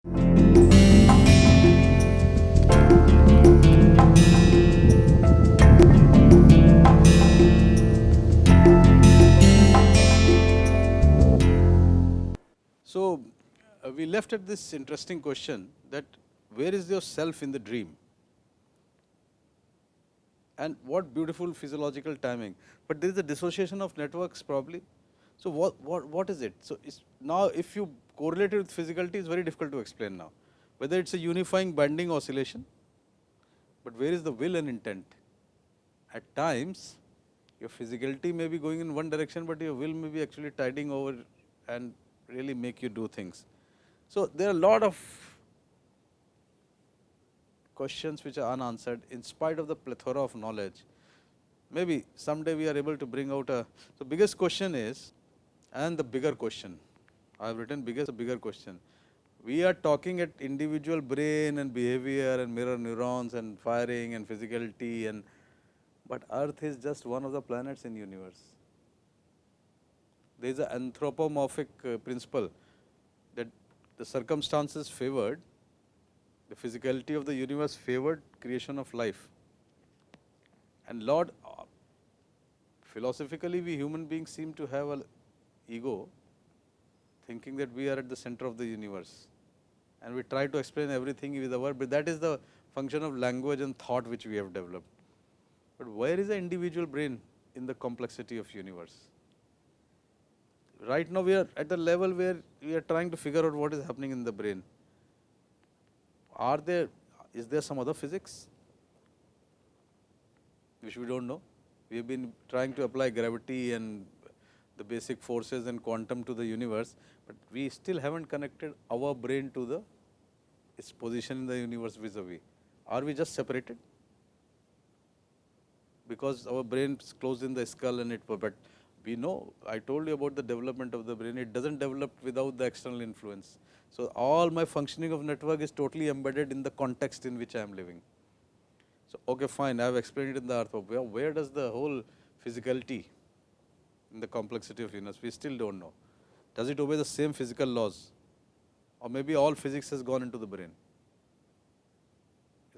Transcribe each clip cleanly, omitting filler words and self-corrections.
So, we left at this interesting question that where is your self in the dream? And what beautiful physiological timing. But there is a dissociation of networks probably. So, what is it? So, now if you correlate it with physicality, it's very difficult to explain now. Whether it's a unifying binding oscillation, but where is the will and intent? At times, your physicality may be going in one direction, but your will may be actually tiding over and really make you do things. So, there are a lot of questions which are unanswered in spite of the plethora of knowledge. Maybe someday we are able to bring out a. So, biggest question is, and the bigger question, I have written biggest, a bigger question. We are talking at individual brain and behavior and mirror neurons and firing and physicality, and but Earth is just one of the planets in universe. There is an anthropomorphic principle that the circumstances favored, the physicality of the universe favored creation of life. And Lord, philosophically we human beings seem to have an ego, thinking that we are at the center of the universe. And we try to explain everything with a word, but that is the function of language and thought which we have developed. But where is the individual brain in the complexity of universe? Right now we are at the level where we are trying to figure out what is happening in the brain. Is there some other physics which we don't know? We have been trying to apply gravity and the basic forces and quantum to the universe, but we still haven't connected our brain to its position in the universe vis-a-vis. Are we just separated? Because our brain is closed in the skull and but we know, I told you about the development of the brain, it doesn't develop without the external influence. So, all my functioning of network is totally embedded in the context in which I am living. So, okay, fine, I have explained it in the earth. Where does the whole physicality in the complexity of universe? We still don't know. Does it obey the same physical laws? Or maybe all physics has gone into the brain?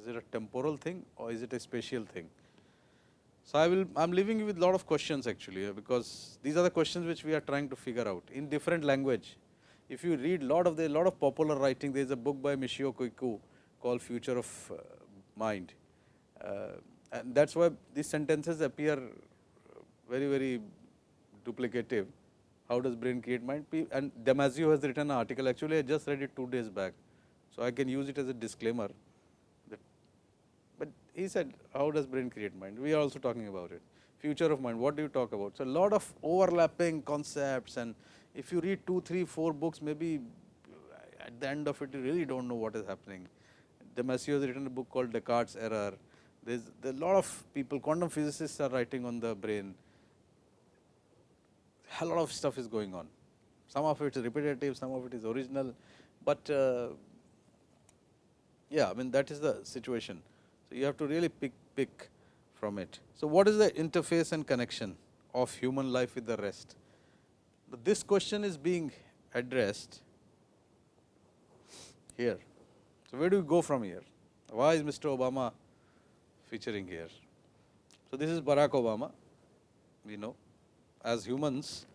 Is it a temporal thing or is it a spatial thing? So, I'm leaving you with a lot of questions actually, because these are the questions which we are trying to figure out in different language. If you read a lot of popular writing, there is a book by Michio Kaku called Future of Mind. And that is why these sentences appear very, very duplicative. How does brain create mind? And Damasio has written an article, actually I just read it 2 days back. So, I can use it as a disclaimer. But he said, how does brain create mind? We are also talking about it. Future of mind, what do you talk about? So, a lot of overlapping concepts, and if you read 2, 3, 4 books, maybe at the end of it you really don't know what is happening. Damasio has written a book called Descartes' Error. There's a lot of people, quantum physicists are writing on the brain. A lot of stuff is going on. Some of it is repetitive, some of it is original, but yeah, I mean that is the situation. So, you have to really pick from it. So, what is the interface and connection of human life with the rest? This question is being addressed here. So, where do we go from here? Why is Mr. Obama featuring here? So, this is Barack Obama. We know as humans,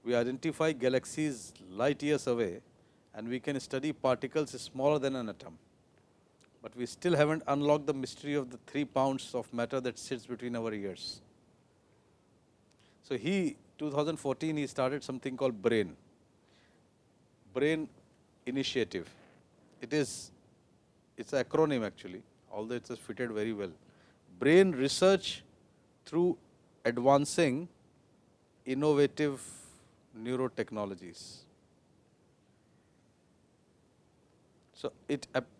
we identify galaxies light years away and we can study particles smaller than an atom. But we still haven't unlocked the mystery of the 3 pounds of matter that sits between our ears. So, 2014 he started something called BRAIN Initiative. It's an acronym actually, although it is fitted very well. Brain research through advancing innovative neurotechnologies. So,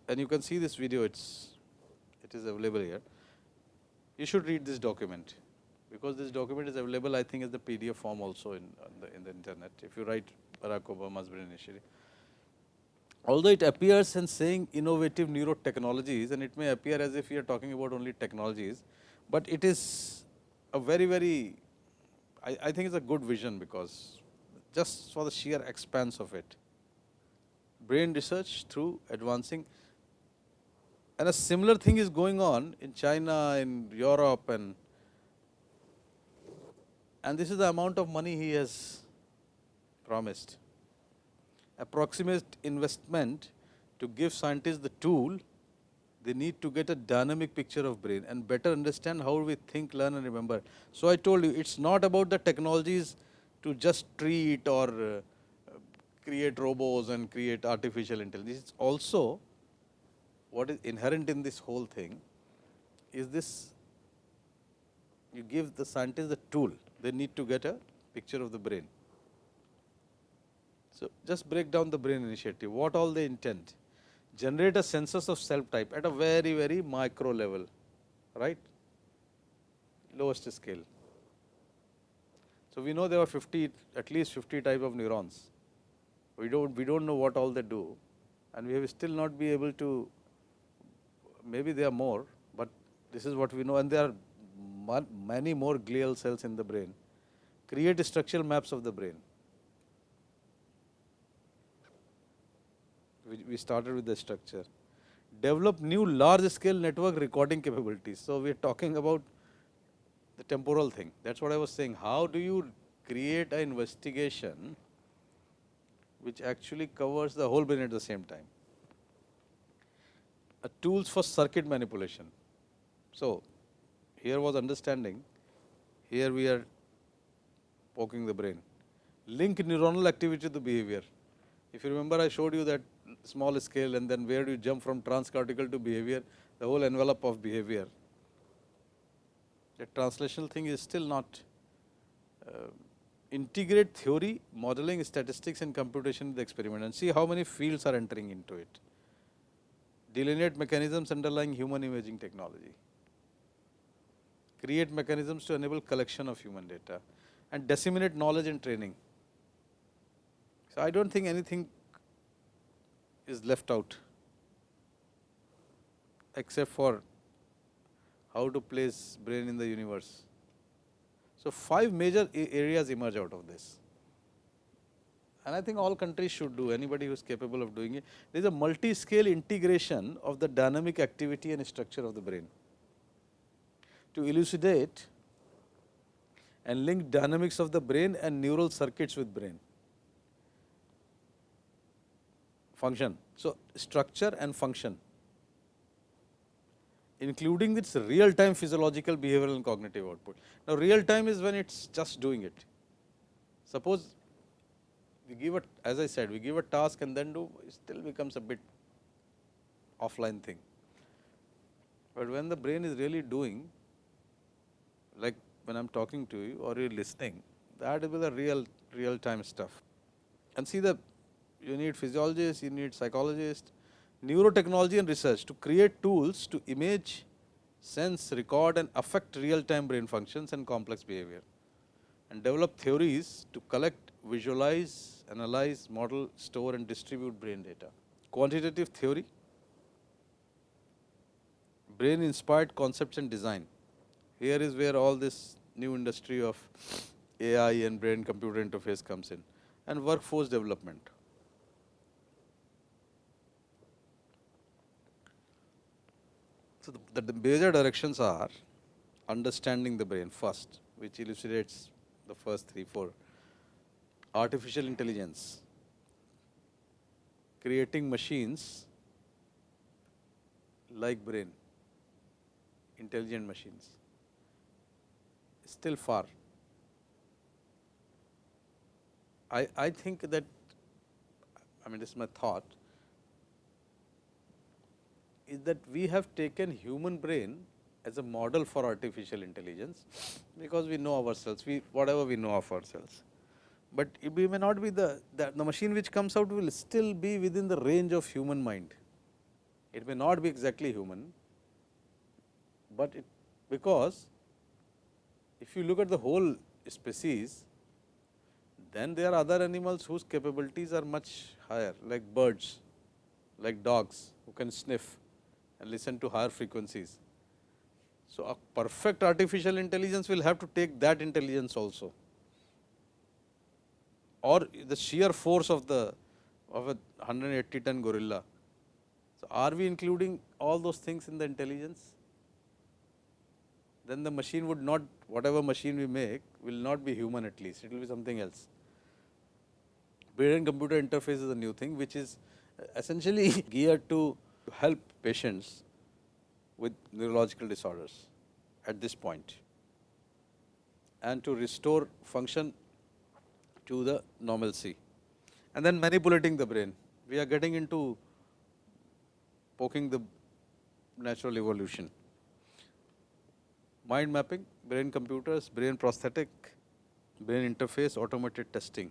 and you can see this video, it is available here. You should read this document, because this document is available, I think, as the PDF form also in the internet. If you write Barack Obama's Brain Initiative, although it appears in saying innovative neurotechnologies, and it may appear as if we are talking about only technologies, but it is a very, very, I think it's a good vision, because just for the sheer expanse of it. brain research through advancing. And a similar thing is going on in China, in Europe, and this is the amount of money he has promised. Approximate investment to give scientists the tool, they need to get a dynamic picture of brain and better understand how we think, learn and remember. So I told you, it's not about the technologies to just treat or create robots and create artificial intelligence. It's also what is inherent in this whole thing is this: you give the scientists the tool, they need to get a picture of the brain. So just break down the brain initiative, what all they intend. Generate a census of self type at a very, very micro level, right? Lowest scale. So we know there are 50, at least 50 type of neurons. We don't know what all they do, and we have still not be able to. Maybe there are more, but this is what we know, and there are many more glial cells in the brain. Create structural maps of the brain. We started with the structure. Develop new large scale network recording capabilities. So we are talking about the temporal thing. That's what I was saying. How do you create an investigation which actually covers the whole brain at the same time? Tools for circuit manipulation. So here was understanding, here we are poking the brain. Link neuronal activity to behavior. If you remember, I showed you that small scale, and then where do you jump from transcortical to behavior, the whole envelope of behavior. The translational thing is still not. Integrate theory, modeling, statistics and computation with the experiment, and see how many fields are entering into it. Delineate mechanisms underlying human imaging technology. Create mechanisms to enable collection of human data, and disseminate knowledge and training. So I don't think anything is left out except for how to place brain in the universe. So 5 major areas emerge out of this, and I think all countries should do, anybody who is capable of doing it. There is a multi-scale integration of the dynamic activity and structure of the brain to elucidate and link dynamics of the brain and neural circuits with brain function. So structure and function, including its real time physiological, behavioral and cognitive output. Now real time is when it's just doing it. Suppose we give a, as I said, we give a task and then do, it still becomes a bit offline thing. But when the brain is really doing, like when I'm talking to you or you're listening, that is the real time stuff. And see, you need physiologists, you need psychologists, neurotechnology and research to create tools to image, sense, record and affect real time brain functions and complex behavior, and develop theories to collect, visualize, analyze, model, store and distribute brain data. Quantitative theory, brain inspired concepts and design. Here is where all this new industry of AI and brain computer interface comes in, and workforce development. So the major directions are understanding the brain first, which elucidates the first 3, 4. Artificial intelligence, creating machines like brain, intelligent machines. Still far. I think that, I mean, this is my thought, is that we have taken human brain as a model for artificial intelligence because we know ourselves, whatever we know of ourselves. But we may not be the machine which comes out will still be within the range of human mind. It may not be exactly human, but because if you look at the whole species, then there are other animals whose capabilities are much higher, like birds, like dogs who can sniff and listen to higher frequencies. So a perfect artificial intelligence will have to take that intelligence also, or the sheer force of the of a 180-ton gorilla. So, are we including all those things in the intelligence? Then the machine would not, whatever machine we make will not be human, at least, it will be something else. Brain computer interface is a new thing, which is essentially geared to help patients with neurological disorders at this point, and to restore function to the normalcy, and then manipulating the brain. We are getting into poking the natural evolution. Mind mapping, brain computers, brain prosthetic, brain interface, automated testing.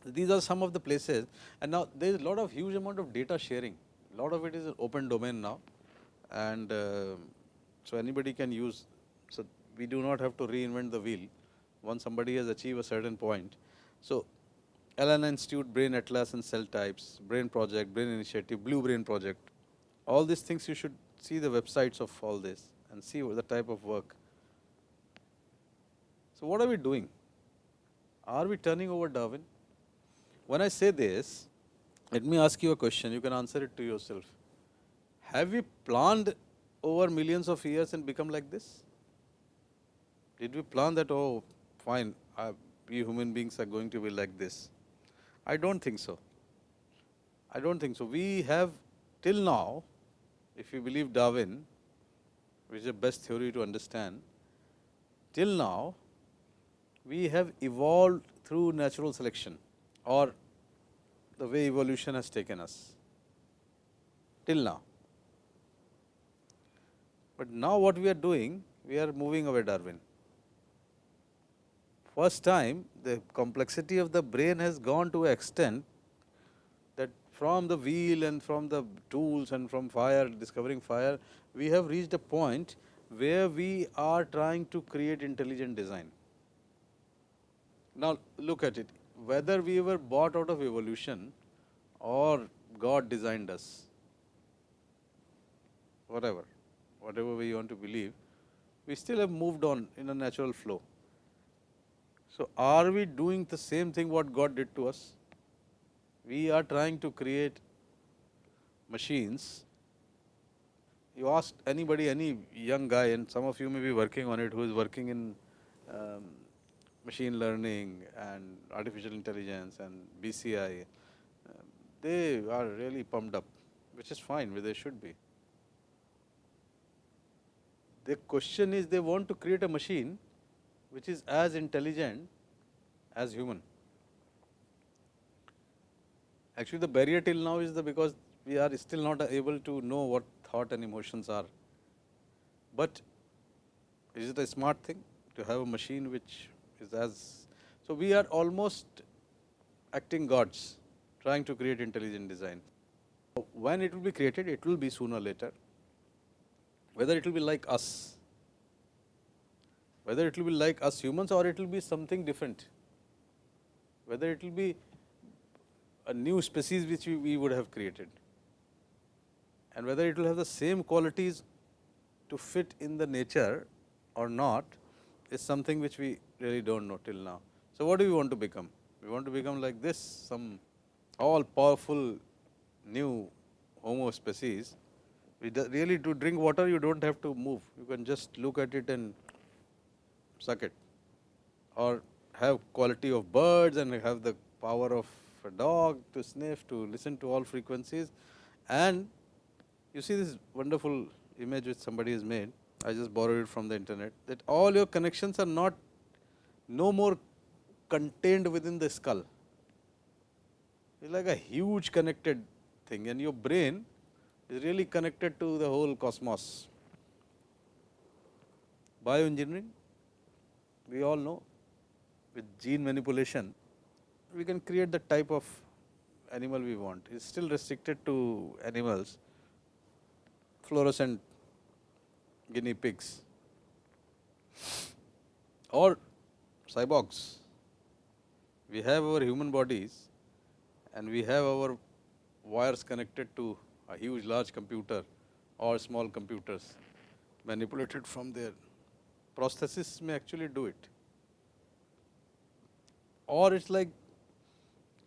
These are some of the places, and now there is a lot of huge amount of data sharing. A lot of it is open domain now, and so anybody can use. So we do not have to reinvent the wheel once somebody has achieved a certain point. So Alana Institute, Brain Atlas and Cell Types, Brain Project, Brain Initiative, Blue Brain Project, all these things you should see the websites of all this and see what the type of work. So what are we doing? Are we turning over Darwin? When I say this, let me ask you a question, you can answer it to yourself. Have we planned over millions of years and become like this? Did we plan that, oh fine, we human beings are going to be like this? I don't think so. I don't think so. We have till now, if you believe Darwin, which is the best theory to understand, till now we have evolved through natural selection, or the way evolution has taken us till now. But now what we are doing, we are moving away Darwin. First time the complexity of the brain has gone to an extent that from the wheel and from the tools and from fire, discovering fire, we have reached a point where we are trying to create intelligent design. Now look at it, whether we were bought out of evolution or God designed us, whatever we want to believe, we still have moved on in a natural flow. So are we doing the same thing what God did to us? We are trying to create machines. You ask anybody, any young guy, and some of you may be working on it, who is working in machine learning and artificial intelligence and BCI, they are really pumped up, which is fine, where they should be. The question is, they want to create a machine which is as intelligent as human. Actually, the barrier till now is because we are still not able to know what thought and emotions are. But is it a smart thing to have a machine which is as, so we are almost acting gods, trying to create intelligent design. When it will be created, it will be sooner or later. Whether it will be like us, whether it will be like us humans, or it will be something different, whether it will be a new species which we would have created, and whether it will have the same qualities to fit in the nature or not, is something which we really don't know till now. So what do we want to become? We want to become like this, some all powerful new Homo species. Really, to drink water, you don't have to move. You can just look at it and suck it, or have quality of birds and have the power of a dog to sniff, to listen to all frequencies. And you see this wonderful image which somebody has made. I just borrowed it from the internet, that all your connections are no more contained within the skull. It's like a huge connected thing, and your brain is really connected to the whole cosmos. Bioengineering, we all know, with gene manipulation, we can create the type of animal we want. It's still restricted to animals, fluorescent guinea pigs, or cyborgs. We have our human bodies, and we have our wires connected to a huge large computer or small computers manipulated from there. Prosthesis may actually do it. Or it's like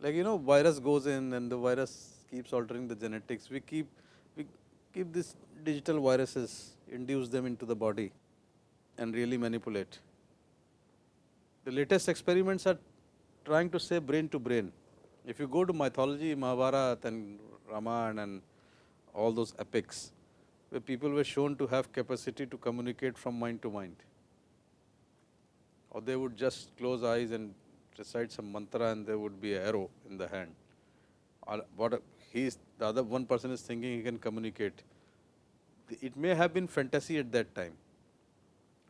Like, virus goes in and the virus keeps altering the genetics. We keep this digital viruses, induce them into the body and really manipulate. The latest experiments are trying to say brain to brain. If you go to mythology, Mahabharata and Ramayana and all those epics, where people were shown to have capacity to communicate from mind to mind, or they would just close eyes and recite some mantra and there would be an arrow in the hand. Or the other one person is thinking he can communicate. It may have been fantasy at that time.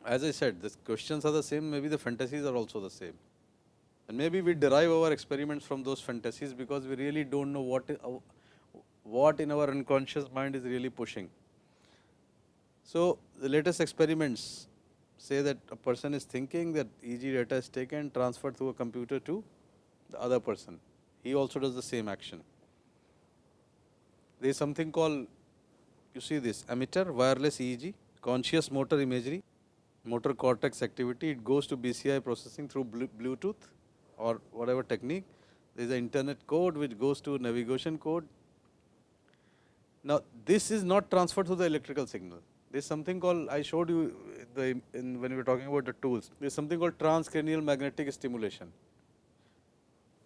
As I said, the questions are the same, maybe the fantasies are also the same. And maybe we derive our experiments from those fantasies because we really don't know what in our unconscious mind is really pushing. So, the latest experiments say that a person is thinking, that EEG data is taken, transferred through a computer to the other person. He also does the same action. There is something called, you see this, emitter, wireless EEG, conscious motor imagery, motor cortex activity. It goes to BCI processing through Bluetooth or whatever technique. There is an internet code which goes to navigation code. Now, this is not transferred to the electrical signal. There is something called, I showed you when we were talking about the tools, there is something called transcranial magnetic stimulation.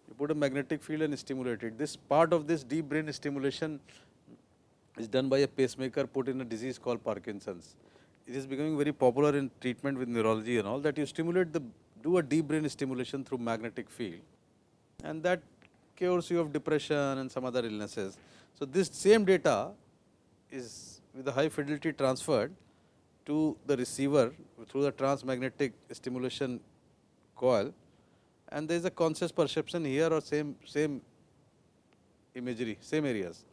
You put a magnetic field and stimulate it. This part of this deep brain stimulation is done by a pacemaker put in a disease called Parkinson's. It is becoming very popular in treatment with neurology and all, that you do a deep brain stimulation through magnetic field, and that cures you of depression and some other illnesses. So, this same data is with a high fidelity transferred to the receiver through the transmagnetic stimulation coil, and there is a conscious perception here or same imagery, same areas.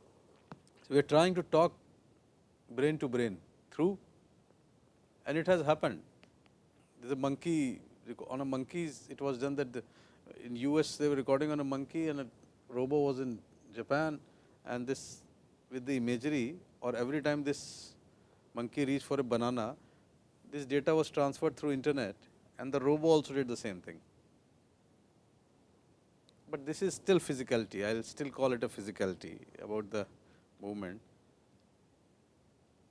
So, we are trying to talk brain to brain through, and it has happened. There is a monkey, on a monkeys it was done, that in US they were recording on a monkey and a robo was in Japan, and this with the imagery, or every time this monkey reached for a banana, this data was transferred through internet and the robo also did the same thing. But this is still physicality, I will still call it a physicality about the movement.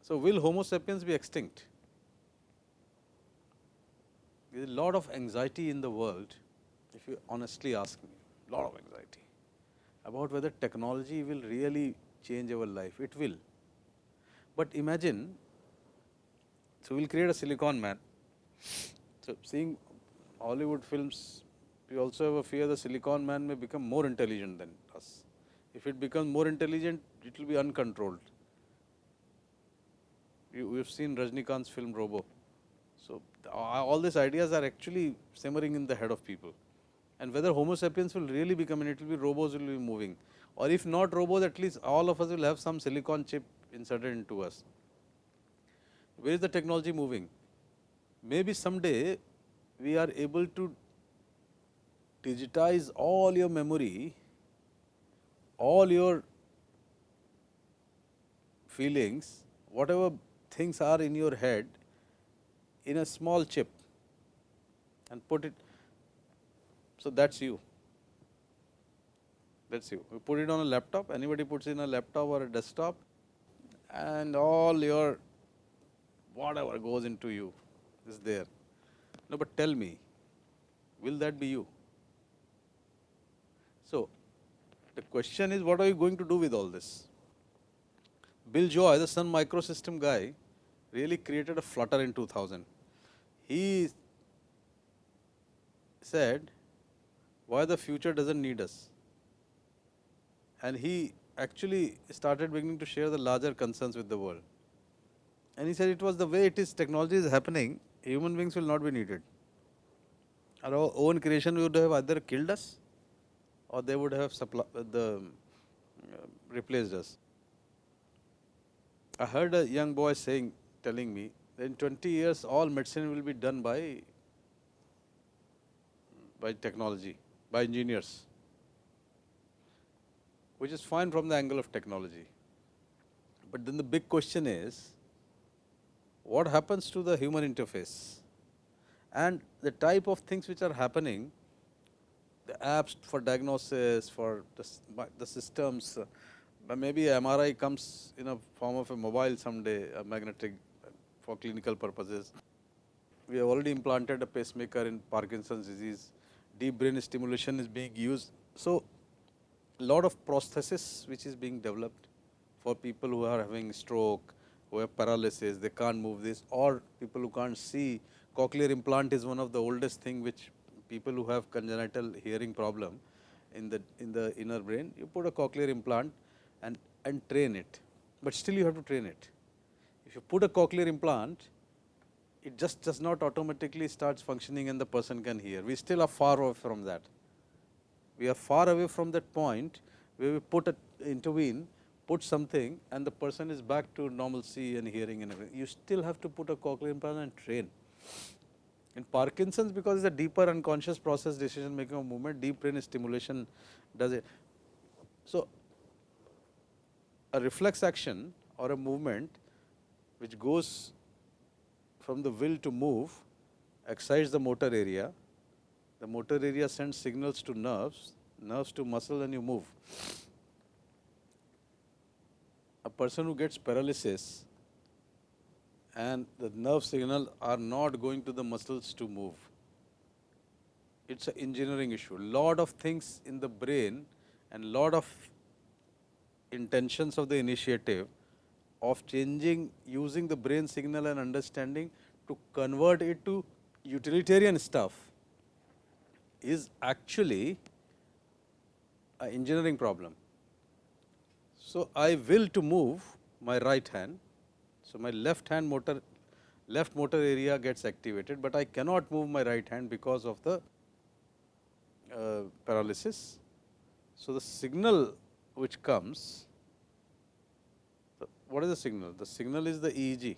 So, will Homo sapiens be extinct? There is a lot of anxiety in the world, if you honestly ask me, lot of anxiety about whether technology will really change our life. It will. But imagine, so we will create a silicon man. So, seeing Hollywood films, we also have a fear the silicon man may become more intelligent than us. If it becomes more intelligent, it will be uncontrolled. We have seen Rajnikant's film Robo. So, all these ideas are actually simmering in the head of people. And whether Homo sapiens will really become, and it will be robots will be moving, or if not robots, at least all of us will have some silicon chip inserted into us. Where is the technology moving? Maybe someday we are able to digitize all your memory, all your feelings, whatever things are in your head, in a small chip and put it. So, that is you. That is you. We put it on a laptop, anybody puts it in a laptop or a desktop, and all your whatever goes into you is there. No, but tell me, will that be you? So, the question is, what are you going to do with all this? Bill Joy, the Sun Microsystem guy, really created a Flutter in 2000. He said, why the future does not need us, and he actually started beginning to share the larger concerns with the world. And he said, it was the way it is, technology is happening, human beings will not be needed. Our own creation would have either killed us or they would have replaced us. I heard a young boy telling me that in 20 years all medicine will be done by technology, by engineers, which is fine from the angle of technology. But then the big question is, what happens to the human interface and the type of things which are happening, the apps for diagnosis, for the systems. Maybe MRI comes in a form of a mobile someday, a magnetic for clinical purposes. We have already implanted a pacemaker in Parkinson's disease. Deep brain stimulation is being used. So, lot of prosthesis which is being developed for people who are having stroke, who have paralysis, they can't move this, or people who can't see. Cochlear implant is one of the oldest thing which people who have congenital hearing problem in the inner brain, you put a cochlear implant and train it, but still you have to train it. If you put a cochlear implant, it just does not automatically starts functioning and the person can hear. We still are far away from that. We are far away from that point where we intervene, put something and the person is back to normalcy and hearing and everything. You still have to put a cochlear implant and train. In Parkinson's, because it's a deeper unconscious process, decision making of movement, deep brain stimulation does it. So, a reflex action or a movement which goes from the will to move excites the motor area. The motor area sends signals to nerves, nerves to muscle, and you move. A person who gets paralysis and the nerve signal are not going to the muscles to move. It's an engineering issue. Lot of things in the brain and lot of intentions of the initiative of changing, using the brain signal and understanding to convert it to utilitarian stuff is actually an engineering problem. So, I will to move my right hand. So, my left motor area gets activated, but I cannot move my right hand because of the paralysis. So, the signal which comes, what is the signal? The signal is the EEG.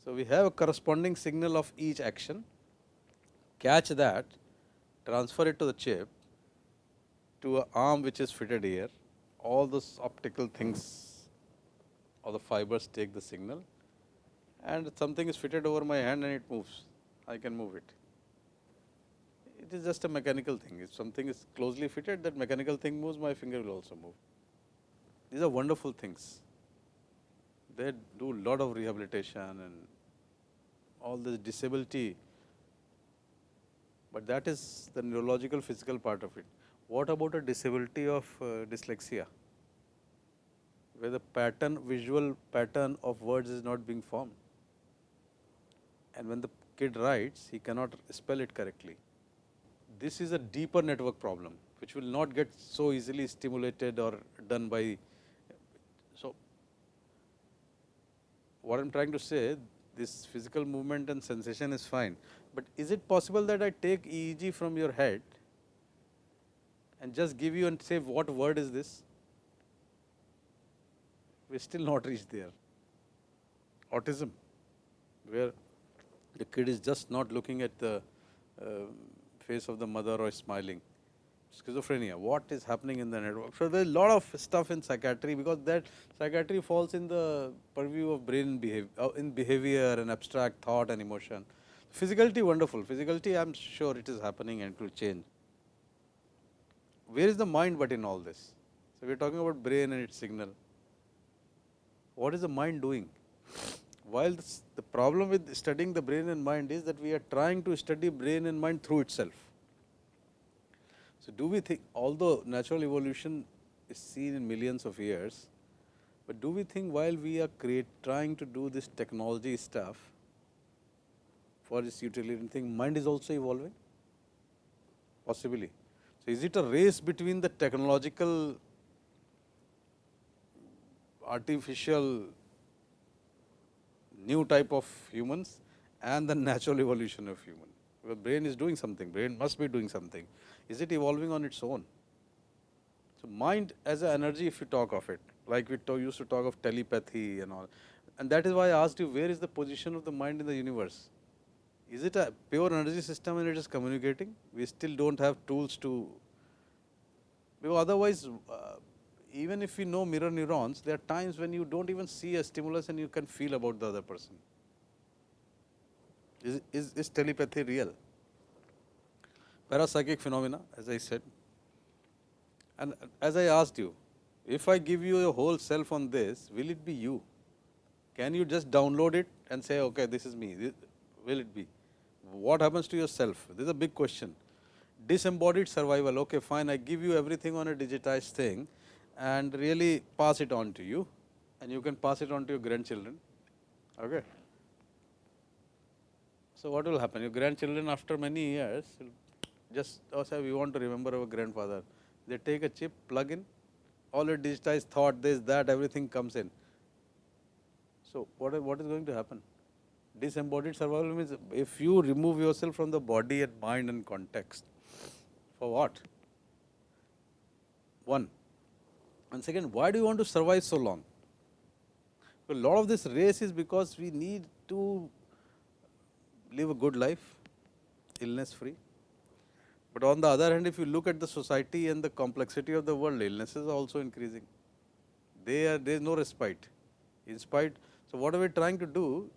So, we have a corresponding signal of each action, catch that, transfer it to the chip, to an arm which is fitted here. All those optical things or the fibers take the signal and something is fitted over my hand and it moves. I can move it. It is just a mechanical thing. If something is closely fitted, that mechanical thing moves, my finger will also move. These are wonderful things. They do a lot of rehabilitation and all this disability, but that is the neurological physical part of it. What about a disability of dyslexia, where the visual pattern of words is not being formed, and when the kid writes, he cannot spell it correctly. This is a deeper network problem, which will not get so easily stimulated or done by. So, what I am trying to say, this physical movement and sensation is fine, but is it possible that I take EEG from your head and just give you and say what word is this? We still not reached there. Autism, where the kid is just not looking at the face of the mother or smiling. Schizophrenia, what is happening in the network? So, there is a lot of stuff in psychiatry, because that psychiatry falls in the purview of brain behavior and abstract thought and emotion. Physicality, wonderful. Physicality, I am sure it is happening and it will change. Where is the mind but in all this? So, we are talking about brain and its signal. What is the mind doing? While the problem with studying the brain and mind is that we are trying to study brain and mind through itself. So, do we think, although natural evolution is seen in millions of years, but do we think while we are trying to do this technology stuff for this utilitarian thing, mind is also evolving? Possibly. So, is it a race between the technological, artificial, new type of humans and the natural evolution of human? Well, brain is doing something, brain must be doing something. Is it evolving on its own? So, mind as an energy, if you talk of it, like we used to talk of telepathy and all, and that is why I asked you, where is the position of the mind in the universe? Is it a pure energy system and it is communicating? We still do not have tools to, because otherwise, even if we know mirror neurons, there are times when you do not even see a stimulus and you can feel about the other person. Is telepathy real? parapsychic phenomena, as I said. And as I asked you, if I give you a whole self on this, will it be you? Can you just download it and say, okay, this is me? Will it be? What happens to yourself? This is a big question. Disembodied survival. Okay, fine. I give you everything on a digitized thing and really pass it on to you, and you can pass it on to your grandchildren. Okay. So what will happen? Your grandchildren, after many years, will just say, we want to remember our grandfather. They take a chip, plug in, all your digitized thought, this, that, everything comes in. So what is going to happen? Disembodied survival means if you remove yourself from the body and mind and context, for what? One. And second, why do you want to survive so long? So a lot of this race is because we need to live a good life, illness free. But on the other hand, if you look at the society and the complexity of the world, illnesses are also increasing. There is no respite. In spite, so what are we trying to do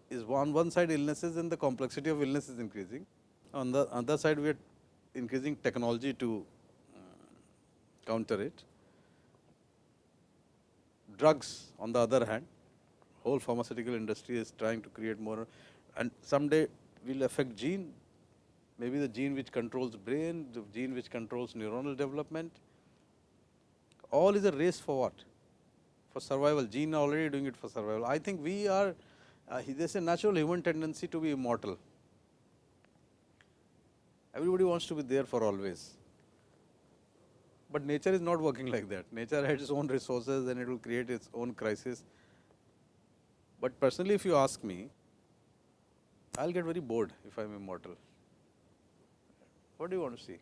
is on one side illnesses and the complexity of illness is increasing. On the other side, we are increasing technology to counter it. Drugs, on the other hand, whole pharmaceutical industry is trying to create more, and someday will affect gene, maybe the gene which controls brain, the gene which controls neuronal development. All is a race for what? For survival. Gene are already doing it for survival. I think we are, there's a natural human tendency to be immortal. Everybody wants to be there for always. But nature is not working like that. Nature has its own resources and it will create its own crisis. But personally, if you ask me, I'll get very bored if I'm immortal. What do you want to see?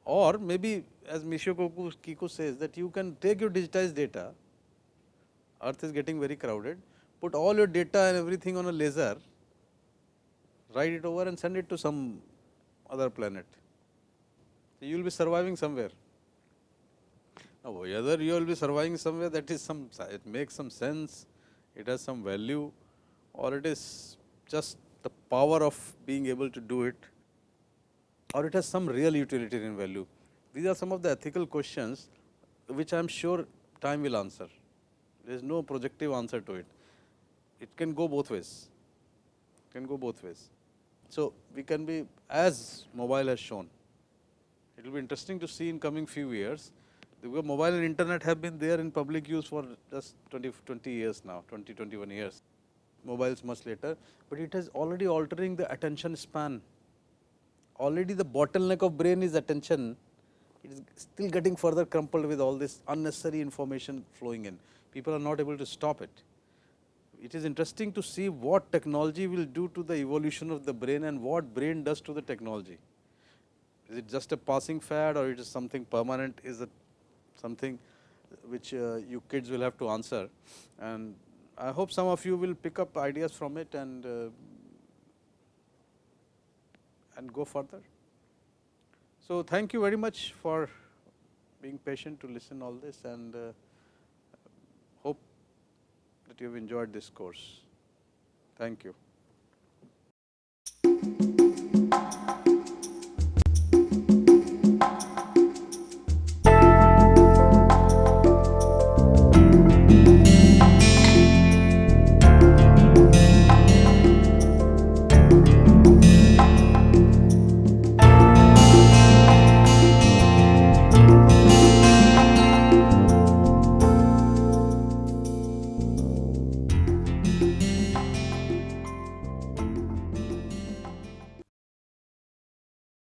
Or maybe, as Michio Kaku says, that you can take your digitized data, Earth is getting very crowded, put all your data and everything on a laser, write it over and send it to some other planet. So you will be surviving somewhere. Now, whether you will be surviving somewhere, that is it makes some sense, it has some value, or it is just the power of being able to do it, or it has some real utilitarian value. These are some of the ethical questions which I am sure time will answer. There is no projective answer to it. It can go both ways. It can go both ways. So we can be, as mobile has shown, it will be interesting to see in coming few years, because mobile and internet have been there in public use for just 20 years now, 20, 21 years. Mobiles much later, but it is already altering the attention span. Already the bottleneck of brain is attention. It is still getting further crumpled with all this unnecessary information flowing in. People are not able to stop it. It is interesting to see what technology will do to the evolution of the brain and what brain does to the technology. Is it just a passing fad, or it is something permanent? Is it something which you kids will have to answer? And I hope some of you will pick up ideas from it and go further. So thank you very much for being patient to listen all this, and hope that you have enjoyed this course. Thank you.